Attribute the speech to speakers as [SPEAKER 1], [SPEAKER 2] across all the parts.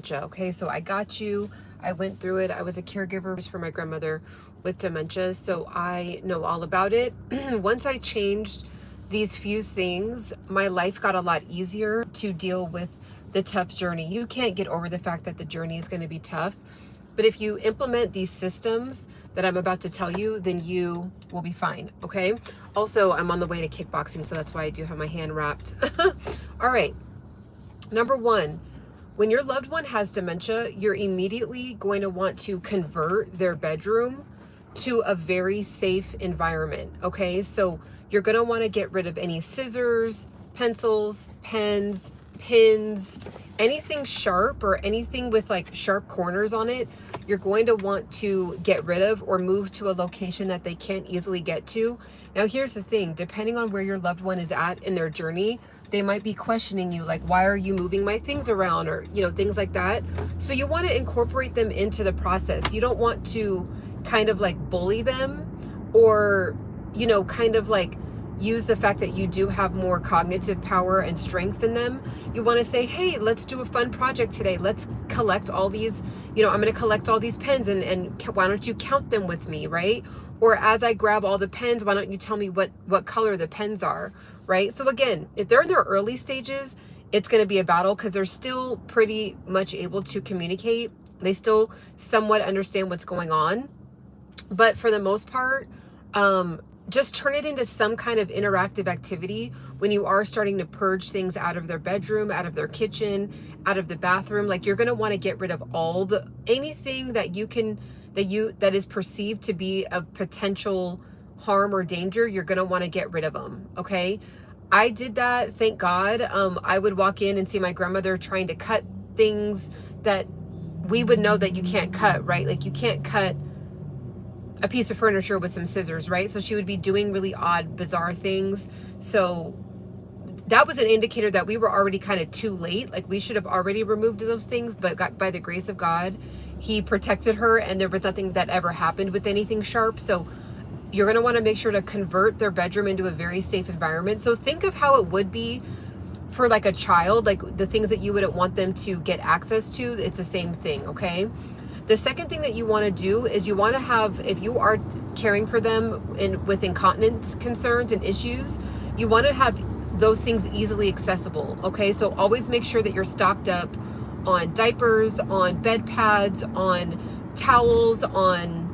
[SPEAKER 1] dementia. Okay, so I got you. I went through it. I was a caregiver for my grandmother with dementia, so I know all about it. Once I changed these few things, my life got a lot easier to deal with the tough journey. You can't get over the fact that the journey is going to be tough, but if you implement these systems that I'm about to tell you, then you will be fine, okay? Also, I'm on the way to kickboxing, so that's why I do have my hand wrapped. All right, number one, when your loved one has dementia, you're immediately going to want to convert their bedroom to a very safe environment, okay? So you're gonna wanna get rid of any scissors, pencils, pens, pins, anything sharp or anything with like sharp corners on it, you're going to want to get rid of or move to a location that they can't easily get to. Now, here's the thing, depending on where your loved one is at in their journey, they might be questioning you, like, why are you moving my things around, or, you know, things like that. So you want to incorporate them into the process. You don't want to kind of like bully them or, you know, kind of like use the fact that you do have more cognitive power and strength in them. You want to say, hey, let's do a fun project today. Let's collect all these, you know, I'm going to collect all these pens and why don't you count them with me, right? Or as I grab all the pens, why don't you tell me what color the pens are, right? So again, if they're in their early stages, it's going to be a battle because they're still pretty much able to communicate. They still somewhat understand what's going on. But for the most part, just turn it into some kind of interactive activity when you are starting to purge things out of their bedroom, out of their kitchen, out of the bathroom. Like, you're going to want to get rid of anything that you can, that is perceived to be of potential harm or danger. You're going to want to get rid of them. Okay. I did that. Thank God. I would walk in and see my grandmother trying to cut things that we would know that you can't cut, right? Like, you can't cut a piece of furniture with some scissors, right? So she would be doing really odd, bizarre things. So that was an indicator that we were already kind of too late. Like, we should have already removed those things, but by the grace of God, he protected her and there was nothing that ever happened with anything sharp. So you're going to want to make sure to convert their bedroom into a very safe environment. So think of how it would be for like a child, like the things that you wouldn't want them to get access to. It's the same thing, okay? The second thing that you want to do is you want to have, if you are caring for them with incontinence concerns and issues, you want to have those things easily accessible, okay? So always make sure that you're stocked up on diapers, on bed pads, on towels, on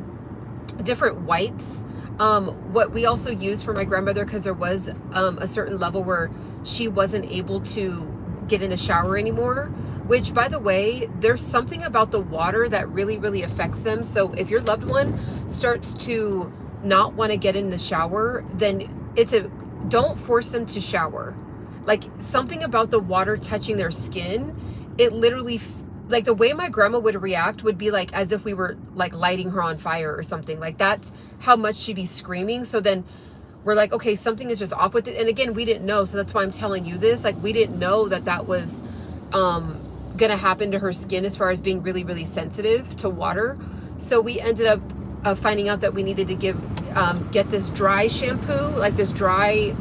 [SPEAKER 1] different wipes. What we also used for my grandmother, because there was a certain level where she wasn't able to get in the shower anymore, which, by the way, there's something about the water that really, really affects them. So if your loved one starts to not want to get in the shower, then don't force them to shower. Like, something about the water touching their skin, it literally, like, the way my grandma would react would be like as if we were like lighting her on fire or something. Like, that's how much she'd be screaming. So then we're like, okay, something is just off with it. And again, we didn't know. So that's why I'm telling you this. Like, we didn't know that was gonna happen to her skin as far as being really, really sensitive to water. So we ended up finding out that we needed to get this dry shampoo, like this dry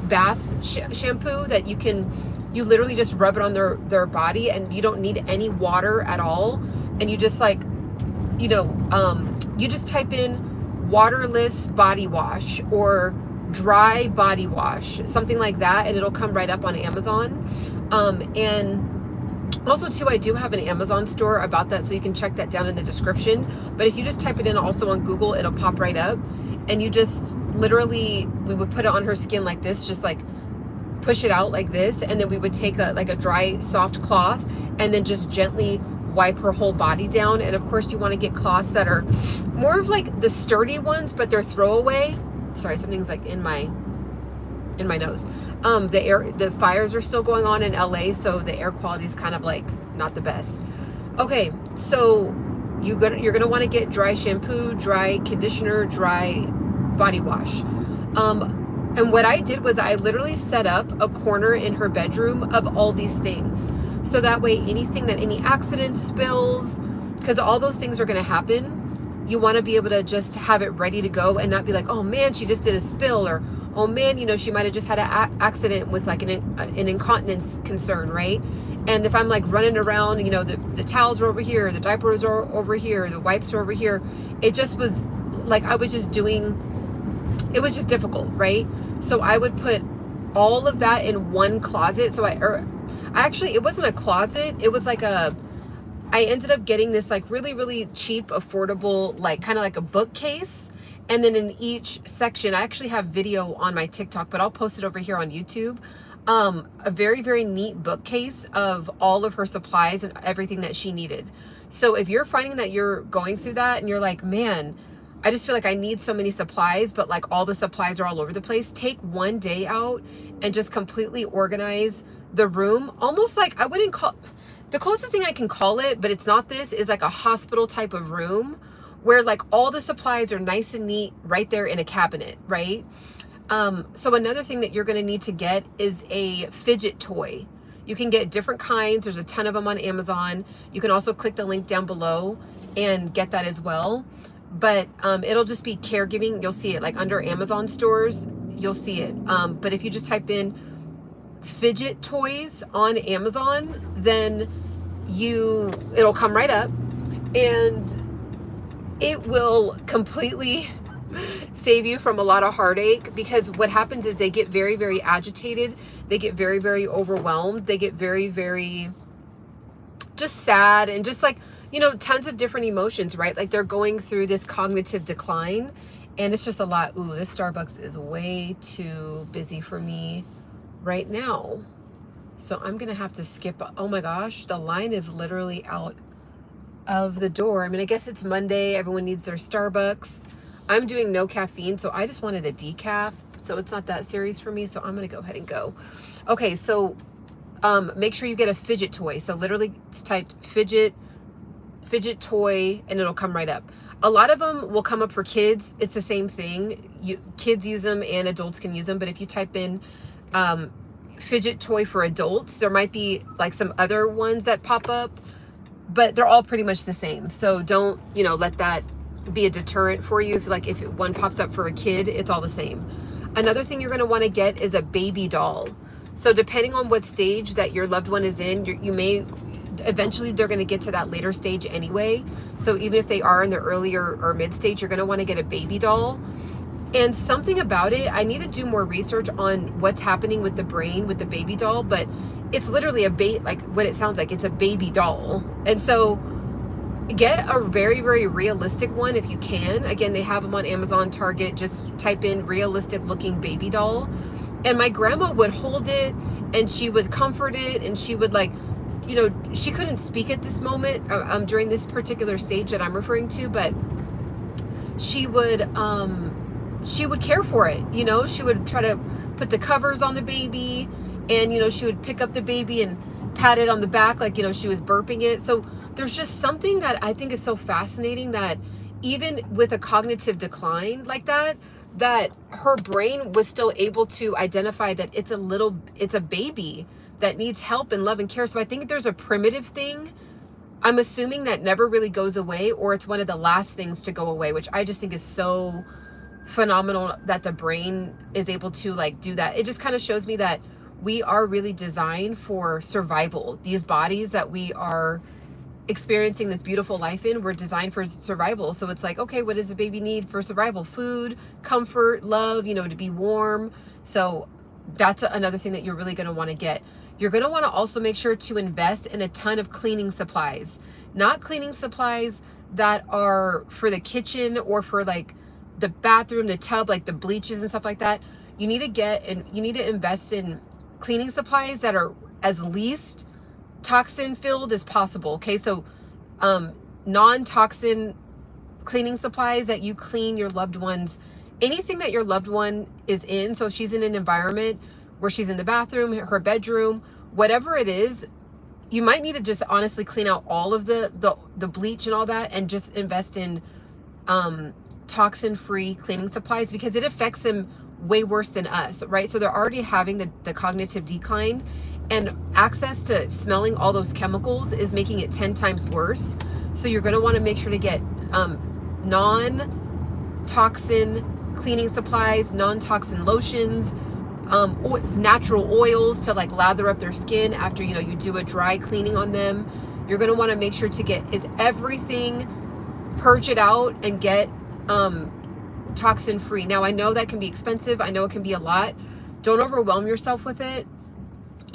[SPEAKER 1] bath shampoo that you literally just rub it on their body and you don't need any water at all. And you just like, you just type in waterless body wash or dry body wash, something like that, and it'll come right up on Amazon. And also too, I do have an Amazon store about that, so you can check that down in the description. But if you just type it in also on Google, it'll pop right up. And you just literally, we would put it on her skin like this, just like push it out like this, and then we would take a dry soft cloth and then just gently wipe her whole body down. And of course you want to get cloths that are more of like the sturdy ones, but they're throwaway. Sorry, something's like in my nose. The fires are still going on in LA, so the air quality is kind of like not the best. Okay, so you're gonna want to get dry shampoo, dry conditioner, dry body wash. And what I did was I literally set up a corner in her bedroom of all these things. So that way any accidents, spills, because all those things are going to happen. You want to be able to just have it ready to go and not be like, oh man, she just did a spill, or oh man, you know, she might have just had an accident with like an incontinence concern, right? And if I'm like running around, you know, the towels are over here, the diapers are over here, the wipes are over here, it just was like I was just doing, it was just difficult, right? So I would put all of that in one closet. So it wasn't a closet, it was like I ended up getting this like really cheap, affordable, like kind of like a bookcase. And then in each section, I actually have video on my TikTok, but I'll post it over here on YouTube. A very neat bookcase of all of her supplies and everything that she needed. So if you're finding that you're going through that and you're like, man, I just feel like I need so many supplies, but like all the supplies are all over the place, take one day out and just completely organize the room. Almost like, I wouldn't call, the closest thing I can call it, but it's not this, is like a hospital type of room where like all the supplies are nice and neat right there in a cabinet, right? So another thing that you're going to need to get is a fidget toy. You can get different kinds. There's a ton of them on Amazon. You can also click the link down below and get that as well. But it'll just be caregiving. You'll see it like under Amazon stores. You'll see it. But if you just type in fidget toys on Amazon, then it'll come right up, and it will completely save you from a lot of heartache, because what happens is they get very agitated, they get very overwhelmed, they get very just sad, and just like, you know, tons of different emotions, right? Like they're going through this cognitive decline, and it's just a lot. Ooh, this Starbucks is way too busy for me right now, so I'm gonna have to skip. Oh my gosh, the line is literally out of the door. I mean, I guess it's Monday, everyone needs their Starbucks. I'm doing no caffeine, so I just wanted a decaf, so it's not that serious for me, so I'm gonna go ahead and go. Okay, so make sure you get a fidget toy. So literally it's typed fidget toy and it'll come right up. A lot of them will come up for kids. It's the same thing. Kids use them and adults can use them, but if you type in fidget toy for adults, there might be like some other ones that pop up, but they're all pretty much the same. So don't, you know, let that be a deterrent for you. If one pops up for a kid, it's all the same. Another thing you're going to want to get is a baby doll. So depending on what stage that your loved one is in, you may eventually, they're going to get to that later stage anyway. So even if they are in the earlier or mid stage, you're going to want to get a baby doll. And something about it, I need to do more research on what's happening with the brain with the baby doll, but it's literally like what it sounds like. It's a baby doll. And so get a very realistic one if you can. Again, they have them on Amazon, Target. Just type in realistic looking baby doll. And my grandma would hold it and she would comfort it, and she would, like, you know, she couldn't speak at this moment during this particular stage that I'm referring to, but she would care for it. You know, she would try to put the covers on the baby, and, you know, she would pick up the baby and pat it on the back like, you know, she was burping it. So there's just something that I think is so fascinating, that even with a cognitive decline like that her brain was still able to identify that it's a baby that needs help and love and care. So I think there's a primitive thing, I'm assuming, that never really goes away, or it's one of the last things to go away, which I just think is so phenomenal that the brain is able to like do that. It just kind of shows me that we are really designed for survival. These bodies that we are experiencing this beautiful life in, we're designed for survival. So it's like, okay, what does the baby need for survival? Food, comfort, love, you know, to be warm. So that's another thing that you're really going to want to get. You're going to want to also make sure to invest in a ton of cleaning supplies, not cleaning supplies that are for the kitchen or for like the bathroom, the tub, like the bleaches and stuff like that. You need to invest in cleaning supplies that are as least toxin filled as possible. Okay, so non-toxin cleaning supplies that you clean your loved ones, anything that your loved one is in. So if she's in an environment where she's in the bathroom, her bedroom, whatever it is, you might need to just honestly clean out all of the bleach and all that, and just invest in toxin-free cleaning supplies, because it affects them way worse than us, right? So they're already having the cognitive decline, and access to smelling all those chemicals is making it 10 times worse. So you're going to want to make sure to get non-toxin cleaning supplies, non-toxin lotions, natural oils to like lather up their skin after, you know, you do a dry cleaning on them. You're going to want to make sure to get everything, purge it out and get toxin free. Now I know that can be expensive. I know it can be a lot. Don't overwhelm yourself with it.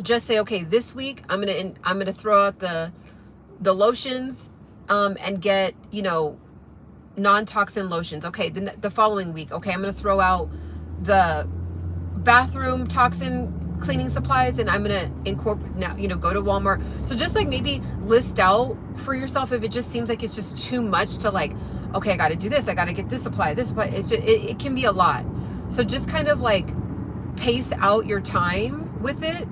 [SPEAKER 1] Just say, okay, this week I'm gonna throw out the lotions and get, you know, non-toxin lotions. Okay, the following week, okay, I'm gonna throw out the bathroom toxin cleaning supplies, and I'm gonna incorporate, now, you know, go to Walmart. So just like maybe list out for yourself if it just seems like it's just too much to like, okay, I got to do this, I got to get this supply, this supply. It's just, it can be a lot. So just kind of like pace out your time with it,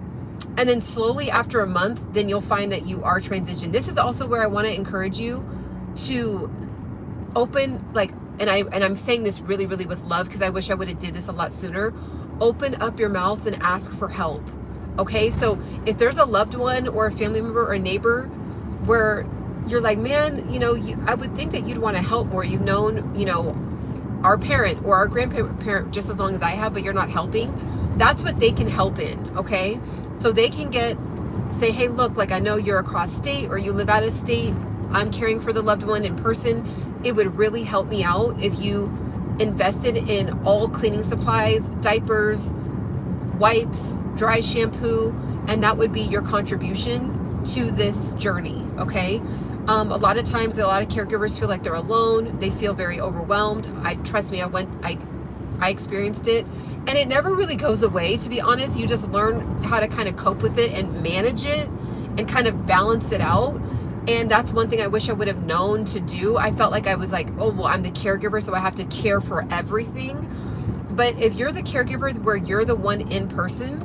[SPEAKER 1] and then slowly after a month, then you'll find that you are transitioned. This is also where I want to encourage you to open, like, and I'm saying this really, really with love, because I wish I would have did this a lot sooner. Open up your mouth and ask for help. Okay, so if there's a loved one or a family member or a neighbor where you're like, man, you know, I would think that you'd want to help more. You've known, you know, our parent or our grandparent just as long as I have, but you're not helping. That's what they can help in, okay? So they can say, hey, look, like, I know you're across state or you live out of state. I'm caring for the loved one in person. It would really help me out if you invested in all cleaning supplies, diapers, wipes, dry shampoo, and that would be your contribution to this journey, okay? A lot of times, a lot of caregivers feel like they're alone. They feel very overwhelmed. Trust me, I experienced it, and it never really goes away, to be honest. You just learn how to kind of cope with it and manage it and kind of balance it out. And that's one thing I wish I would have known to do. I felt like I was like, oh, well, I'm the caregiver, so I have to care for everything. But if you're the caregiver where you're the one in person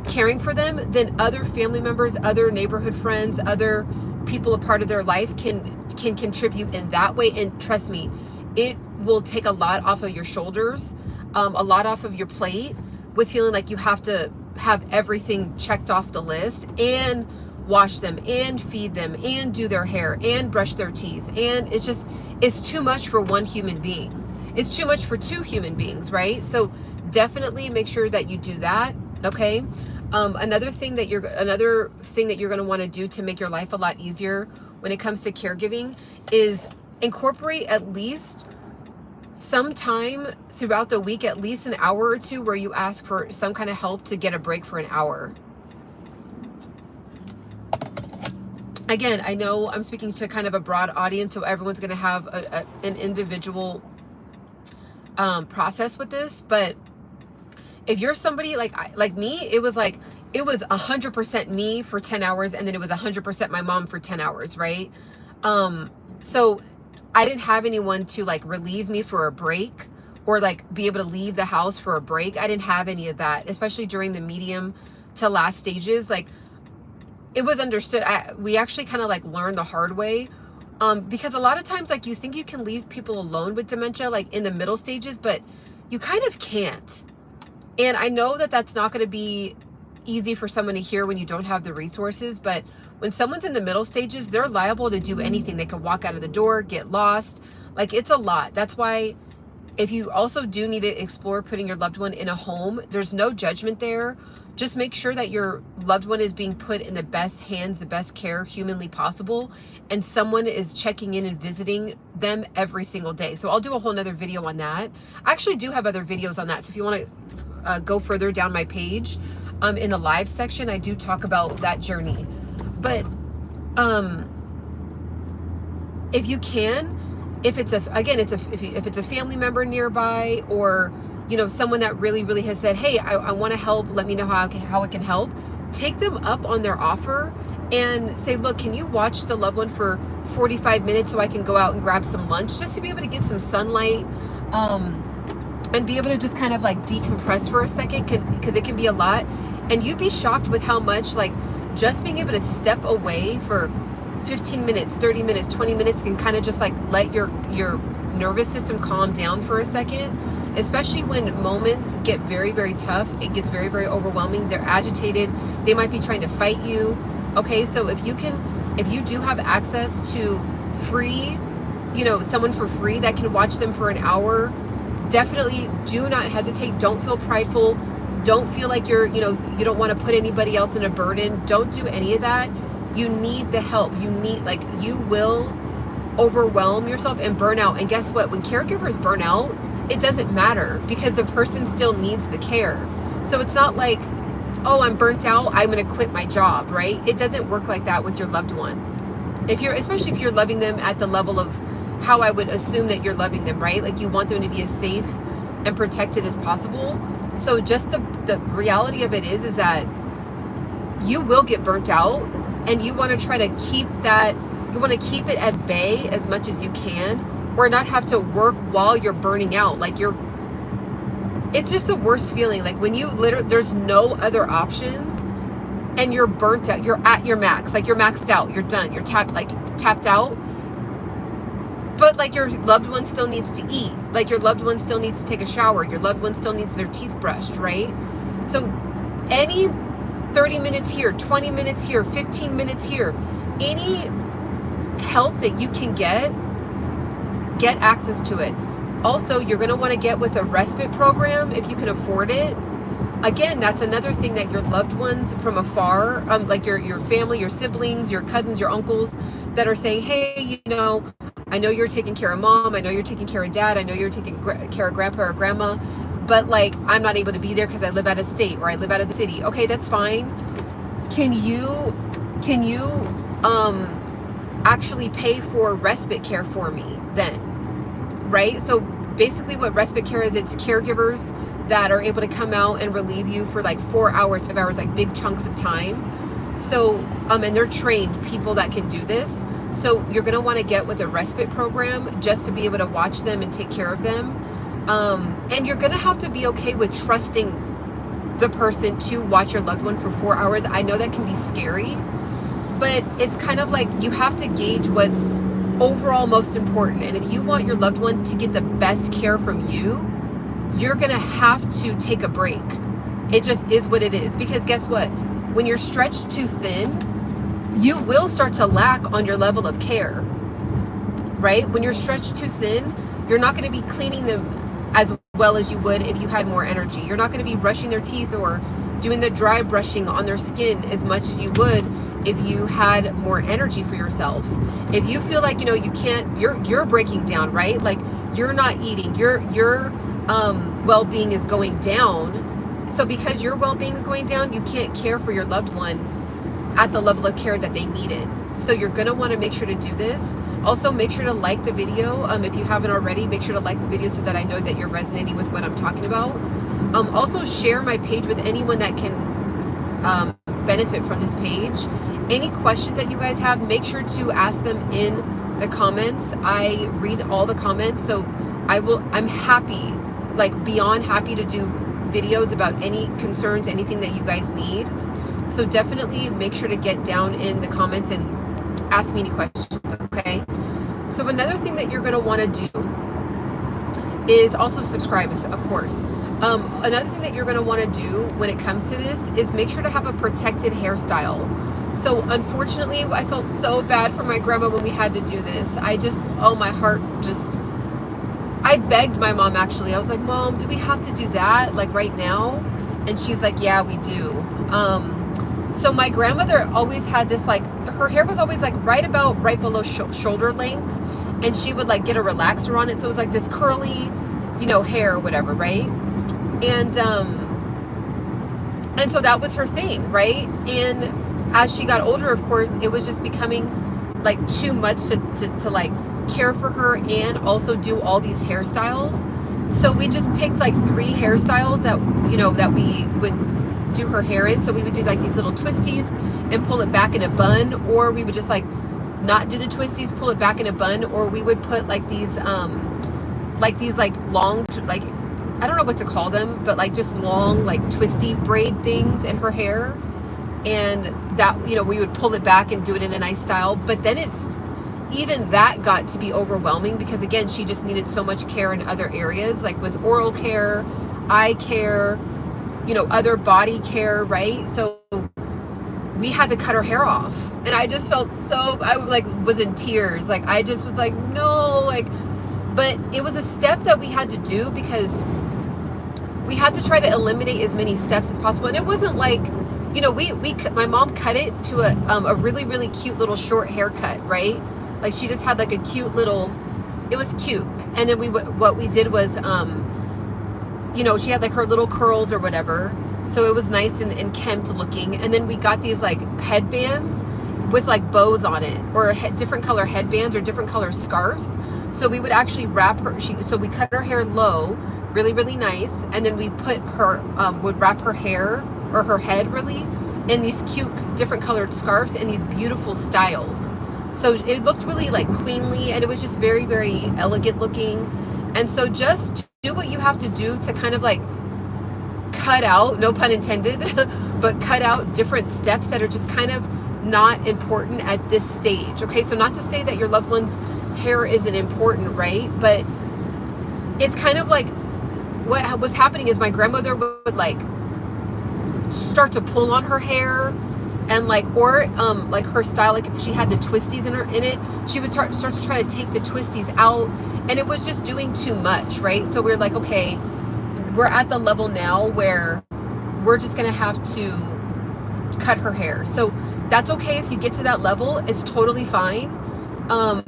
[SPEAKER 1] caring for them, then other family members, other neighborhood friends, other people a part of their life can contribute in that way. And trust me, it will take a lot off of your shoulders, a lot off of your plate, with feeling like you have to have everything checked off the list and wash them and feed them and do their hair and brush their teeth. And it's too much for one human being. It's too much for two human beings, right? So definitely make sure that you do that, okay? Another thing that you're going to want to do to make your life a lot easier when it comes to caregiving is incorporate at least some time throughout the week, at least an hour or two, where you ask for some kind of help to get a break for an hour. Again, I know I'm speaking to kind of a broad audience, so everyone's going to have an individual process with this. But if you're somebody like me, it was 100% me for 10 hours, and then it was 100% my mom for 10 hours, right? So I didn't have anyone to like relieve me for a break, or like be able to leave the house for a break. I didn't have any of that, especially during the medium to last stages. Like, it was understood. We actually kind of like learned the hard way, because a lot of times, like, you think you can leave people alone with dementia, like in the middle stages, but you kind of can't. And I know that that's not going to be easy for someone to hear when you don't have the resources, but when someone's in the middle stages, they're liable to do anything. They could walk out of the door, get lost. Like, it's a lot. That's why if you also do need to explore putting your loved one in a home, there's no judgment there. Just make sure that your loved one is being put in the best hands, the best care humanly possible, and someone is checking in and visiting them every single day. So I'll do a whole nother video on that. I actually do have other videos on that. So if you want to go further down my page, in the live section, I do talk about that journey. But if you can, if it's a family member nearby, or you know, someone that really, really has said, hey, I want to help, let me know how it can help, take them up on their offer and say, look, can you watch the loved one for 45 minutes so I can go out and grab some lunch, just to be able to get some sunlight, and be able to just kind of like decompress for a second, because it can be a lot. And you'd be shocked with how much, like, just being able to step away for 15 minutes, 30 minutes, 20 minutes can kind of just like let your nervous system calm down for a second. Especially when moments get very, very tough, it gets very, very overwhelming. They're agitated. They might be trying to fight you. Okay, so if you do have access to free you know, someone for free that can watch them for an hour, definitely do not hesitate. Don't feel prideful. Don't feel like you're, you know, you don't want to put anybody else in a burden. Don't do any of that. You need the help. You need, like, you will overwhelm yourself and burn out. And guess what? When caregivers burn out, it doesn't matter because the person still needs the care. So it's not like, oh, I'm burnt out, I'm going to quit my job, right? It doesn't work like that with your loved one. If you're, especially if you're loving them at the level of how I would assume that you're loving them, right? Like you want them to be as safe and protected as possible. So just the reality of it is that you will get burnt out, and you want to try to keep that, you want to keep it at bay as much as you can, or not have to work while you're burning out. Like it's just the worst feeling. Like when you literally, there's no other options and you're burnt out, you're at your max, like you're maxed out, you're done, you're tapped out. But like your loved one still needs to eat. Like your loved one still needs to take a shower. Your loved one still needs their teeth brushed, right? So any 30 minutes here, 20 minutes here, 15 minutes here, any help that you can get access to it. Also, you're going to want to get with a respite program if you can afford it. Again, that's another thing that your loved ones from afar, like your family, your siblings, your cousins, your uncles, that are saying, hey, you know, I know you're taking care of mom, I know you're taking care of dad, I know you're taking care of grandpa or grandma, but like I'm not able to be there because I live out of state or I live out of the city. Okay, that's fine. Can you actually pay for respite care for me then? Right? So basically what respite care is, it's caregivers that are able to come out and relieve you for like 4 hours, 5 hours, like big chunks of time. So, and they're trained people that can do this. So you're going to want to get with a respite program just to be able to watch them and take care of them. And you're going to have to be okay with trusting the person to watch your loved one for 4 hours. I know that can be scary, but it's kind of like you have to gauge what's overall most important. And if you want your loved one to get the best care from you, you're going to have to take a break. It just is what it is. Because guess what? When you're stretched too thin, you will start to lack on your level of care, right? When you're stretched too thin, you're not going to be cleaning them as well as you would if you had more energy. You're not going to be brushing their teeth or doing the dry brushing on their skin as much as you would if you had more energy for yourself. If you feel like, you know, you can't, you're breaking down, right? Like you're not eating, your well-being is going down. So because your well-being is going down, you can't care for your loved one at the level of care that they needed. So you're going to want to make sure to do this. Also, make sure to like the video. If you haven't already, make sure to like the video so that I know that you're resonating with what I'm talking about. Also, share my page with anyone that can benefit from this page. Any questions that you guys have, make sure to ask them in the comments. I read all the comments, so I'm happy, like beyond happy, to do videos about any concerns, anything that you guys need. So definitely make sure to get down in the comments and ask me any questions, okay? So another thing that you're going to want to do is also subscribe, of course. Another thing that you're going to want to do when it comes to this is make sure to have a protected hairstyle. So unfortunately, I felt so bad for my grandma when we had to do this. My heart just, I begged my mom, actually. I was like, Mom, do we have to do that like right now? And she's like, yeah, we do. So my grandmother always had this, like, her hair was always like right below shoulder length, and she would like get a relaxer on it. So it was like this curly, you know, hair or whatever, right? And so that was her thing, right? And as she got older, of course, it was just becoming like too much to like care for her and also do all these hairstyles. So we just picked like 3 hairstyles that, you know, that we would do her hair in. So we would do like these little twisties and pull it back in a bun, or we would just like not do the twisties, pull it back in a bun, or we would put like these long, like, I don't know what to call them, but like just long, like twisty braid things in her hair. And that, you know, we would pull it back and do it in a nice style. But then even that got to be overwhelming because, again, she just needed so much care in other areas, like with oral care, eye care, you know, other body care, right? So we had to cut her hair off. And I just felt so, I like was in tears. Like, I just was like, no, like, but it was a step that we had to do because we had to try to eliminate as many steps as possible. And it wasn't like, you know, my mom cut it to a really, really cute little short haircut, right? Like, she just had like a cute little, it was cute. And then what we did was, you know, she had like her little curls or whatever. So it was nice and kempt looking. And then we got these like headbands with like bows on it, or different color headbands or different color scarves. So we would actually wrap her, so we cut her hair low, really, really nice. And then we put her, would wrap her hair, or her head really, in these cute different colored scarves and these beautiful styles. So it looked really like queenly, and it was just very, very elegant looking. And so just do what you have to do to kind of like cut out, no pun intended, but cut out different steps that are just kind of not important at this stage. Okay, so not to say that your loved one's hair isn't important, right? But it's kind of like what was happening is my grandmother would like start to pull on her hair, and like, or like her style, like if she had the twisties in it, she would start to try to take the twisties out, and it was just doing too much, right? So we're like, okay, we're at the level now where we're just gonna have to cut her hair. So that's okay if you get to that level, it's totally fine.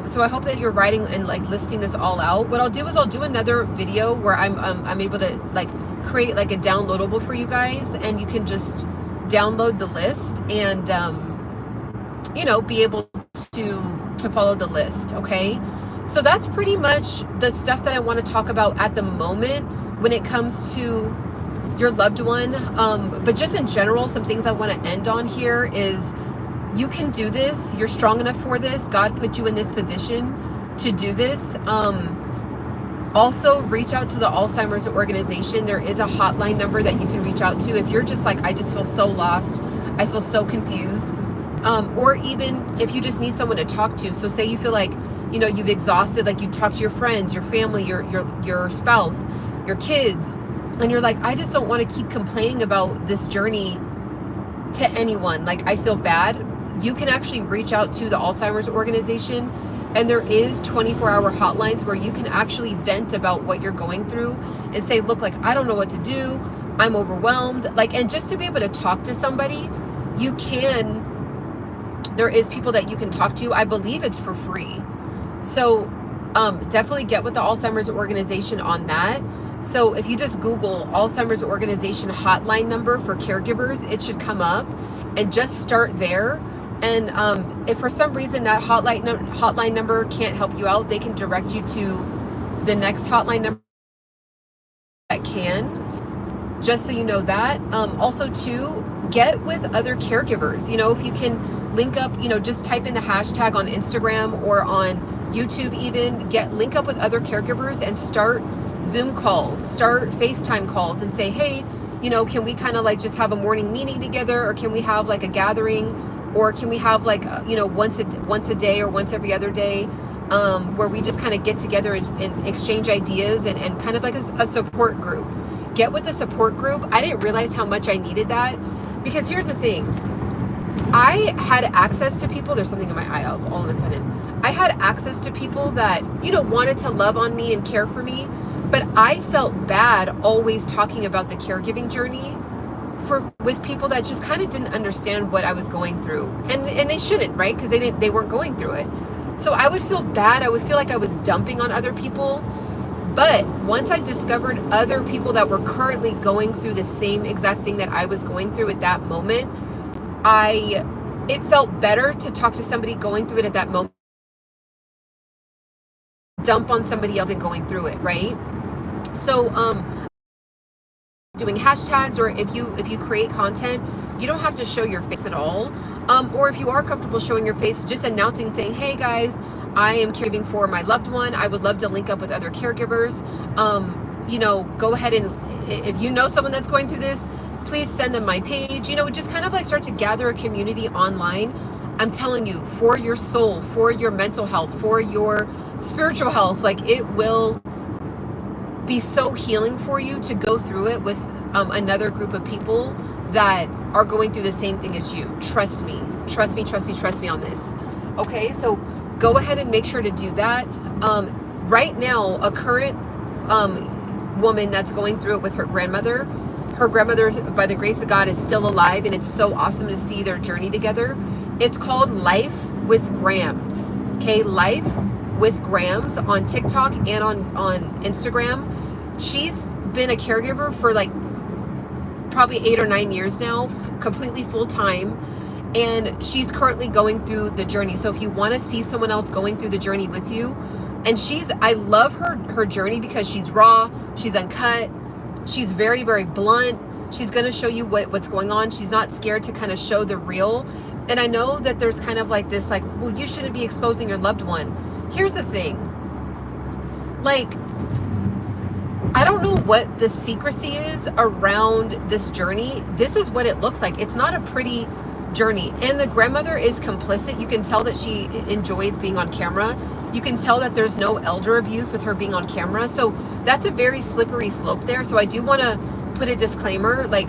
[SPEAKER 1] So I hope that you're writing and like listing this all out. What I'll do is I'll do another video where I'm able to like create like a downloadable for you guys, and you can just download the list and you know, be able to follow the list. Okay, so that's pretty much the stuff that I want to talk about at the moment when it comes to your loved one. But just in general, some things I want to end on here is you can do this. You're strong enough for this. God put you in this position to do this. Also, reach out to the Alzheimer's organization. There is a hotline number that you can reach out to if you're just like, I just feel so lost, I feel so confused, or even if you just need someone to talk to. So say you feel like, you know, you've exhausted, like you talk to your friends, your family, your spouse, your kids, and you're like, I just don't want to keep complaining about this journey to anyone. Like, I feel bad. You can actually reach out to the Alzheimer's organization, and there is 24-hour hotlines where you can actually vent about what you're going through and say, look, like, I don't know what to do. I'm overwhelmed. Like, and just to be able to talk to somebody, you can, there is people that you can talk to. I believe it's for free. So definitely get with the Alzheimer's organization on that. So if you just Google Alzheimer's organization hotline number for caregivers, it should come up, and just start there. And if for some reason that hotline number can't help you out, they can direct you to the next hotline number that can. Just so you know that. Also too, get with other caregivers. You know, if you can link up, you know, just type in the hashtag on Instagram or on YouTube even, link up with other caregivers and start Zoom calls, start FaceTime calls, and say, hey, you know, can we kind of like just have a morning meeting together, or can we have like a gathering, or can we have like, you know, once a day or once every other day, where we just kind of get together and exchange ideas and kind of like a support group. Get with the support group. I didn't realize how much I needed that, because here's the thing. I had access to people. There's something in my eye all of a sudden. I had access to people that, you know, wanted to love on me and care for me, but I felt bad always talking about the caregiving journey with people that just kind of didn't understand what I was going through, and they shouldn't, right? Because they weren't going through it. So I would feel bad. I would feel like I was dumping on other people. But once I discovered other people that were currently going through the same exact thing that I was going through at that moment, it felt better to talk to somebody going through it at that moment, dump on somebody else and going through it, right? So doing hashtags, or if you create content, you don't have to show your face at all, or if you are comfortable showing your face, just announcing, saying, hey guys, I am caregiving for my loved one, I would love to link up with other caregivers. You know, go ahead, and if you know someone that's going through this, please send them my page. You know, just kind of like start to gather a community online. I'm telling you, for your soul, for your mental health, for your spiritual health, like, it will be so healing for you to go through it with another group of people that are going through the same thing as you. Trust me. Trust me, trust me, trust me on this. Okay, so go ahead and make sure to do that. Right now, a current woman that's going through it with her grandmother, by the grace of God, is still alive, and it's so awesome to see their journey together. It's called Life with Grams. Okay, Life with Grams on TikTok and on Instagram. She's been a caregiver for like probably 8 or 9 years now, completely full time, and she's currently going through the journey. So if you want to see someone else going through the journey with you, and I love her journey because she's raw, she's uncut, she's very, very blunt. She's going to show you what's going on. She's not scared to kind of show the real. And I know that there's kind of like this, like, well, you shouldn't be exposing your loved one. Here's the thing. Like, I don't know what the secrecy is around this journey. This is what it looks like. It's not a pretty journey. And the grandmother is complicit. You can tell that she enjoys being on camera. You can tell that there's no elder abuse with her being on camera. So that's a very slippery slope there. So I do want to put a disclaimer. Like,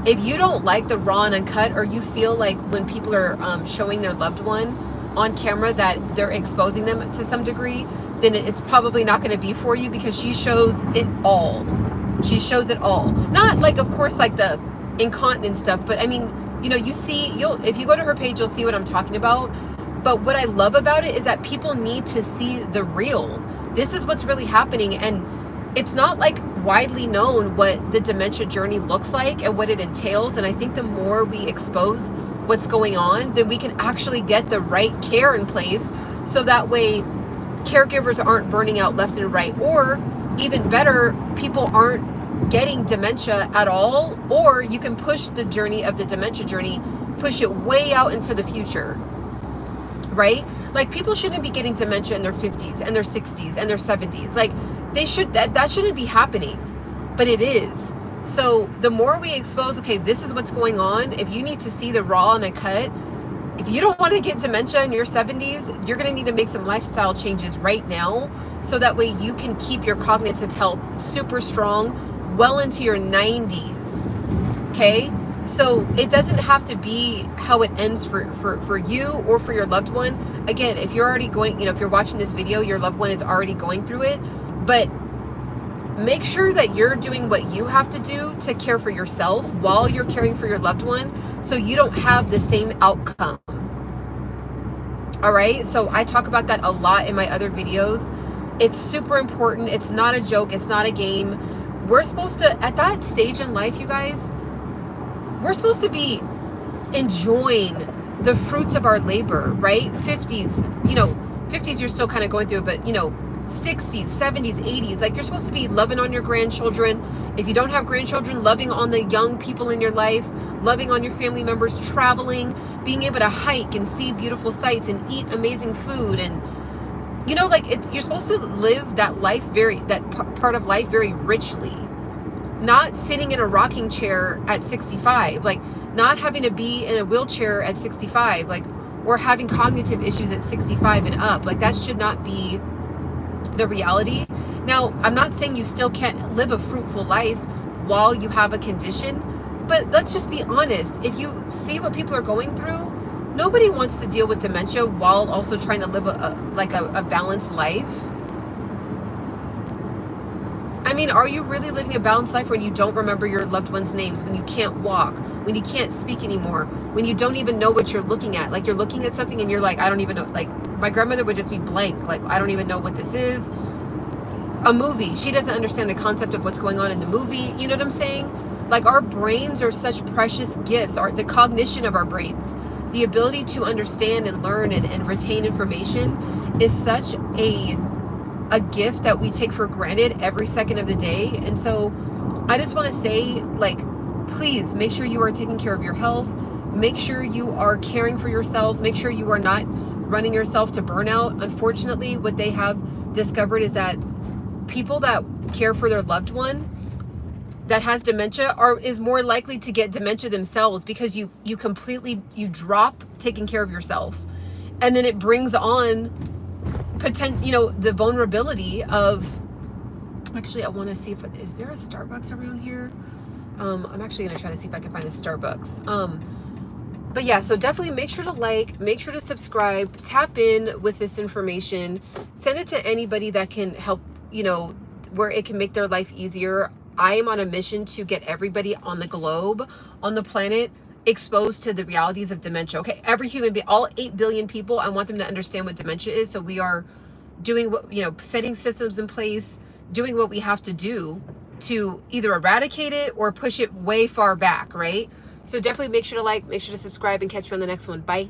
[SPEAKER 1] if you don't like the raw and uncut, or you feel like when people are showing their loved one on camera that they're exposing them to some degree, then it's probably not going to be for you, because she shows it all. She shows it all. Not like, of course, like the incontinent stuff, but I mean, you know, if you go to her page, you'll see what I'm talking about. But what I love about it is that people need to see the real. This is what's really happening. And it's not like widely known what the dementia journey looks like and what it entails. And I think the more we expose what's going on, then we can actually get the right care in place, so that way caregivers aren't burning out left and right, or even better, people aren't getting dementia at all, or you can push the journey of the dementia journey, push it way out into the future, right? Like, people shouldn't be getting dementia in their 50s and their 60s and their 70s. Like, that shouldn't be happening, but it is. So the more we expose, okay, this is what's going on. If you need to see the raw and uncut, if you don't want to get dementia in your 70s, you're going to need to make some lifestyle changes right now, so that way you can keep your cognitive health super strong well into your 90s. Okay? So it doesn't have to be how it ends for you or for your loved one. Again, if you're already going, if you're watching this video, your loved one is already going through it, but make sure that you're doing what you have to do to care for yourself while you're caring for your loved one, so you don't have the same outcome. All right. So I talk about that a lot in my other videos. It's super important. It's not a joke. It's not a game. We're supposed to, at that stage in life, you guys, we're supposed to be enjoying the fruits of our labor, right? 50s, 50s, you're still kind of going through it, but 60s, 70s, 80s, like, you're supposed to be loving on your grandchildren. If you don't have grandchildren, loving on the young people in your life, loving on your family members, traveling, being able to hike and see beautiful sights and eat amazing food. And you're supposed to live that life part of life very richly, not sitting in a rocking chair at 65, like not having to be in a wheelchair at 65, like, or having cognitive issues at 65 and up. Like, that should not be the reality. Now, I'm not saying you still can't live a fruitful life while you have a condition, but let's just be honest. If you see what people are going through, nobody wants to deal with dementia while also trying to live a balanced life. I mean, are you really living a balanced life when you don't remember your loved ones' names, when you can't walk, when you can't speak anymore, when you don't even know what you're looking at? Like, you're looking at something and you're like, I don't even know. Like, my grandmother would just be blank. Like, I don't even know what this is. A movie, she doesn't understand the concept of what's going on in the movie. You know what I'm saying? Like, our brains are such precious gifts. The cognition of our brains, the ability to understand and learn and retain information is such a gift that we take for granted every second of the day. And so I just want to say, like, please make sure you are taking care of your health. Make sure you are caring for yourself. Make sure you are not running yourself to burnout. Unfortunately, what they have discovered is that people that care for their loved one that has dementia is more likely to get dementia themselves, because you drop taking care of yourself, and then it brings on the vulnerability of, actually, I want to see is there a Starbucks around here? I'm actually gonna try to see if I can find a Starbucks. But yeah, so definitely make sure to like, make sure to subscribe, tap in with this information, send it to anybody that can help, you know, where it can make their life easier. I am on a mission to get everybody on the globe, on the planet, exposed to the realities of dementia. Okay, every human being, all 8 billion people, I want them to understand what dementia is. So we are doing what, you know, setting systems in place, doing what we have to do to either eradicate it or push it way far back, right? So definitely make sure to like, make sure to subscribe, and catch you on the next one. Bye.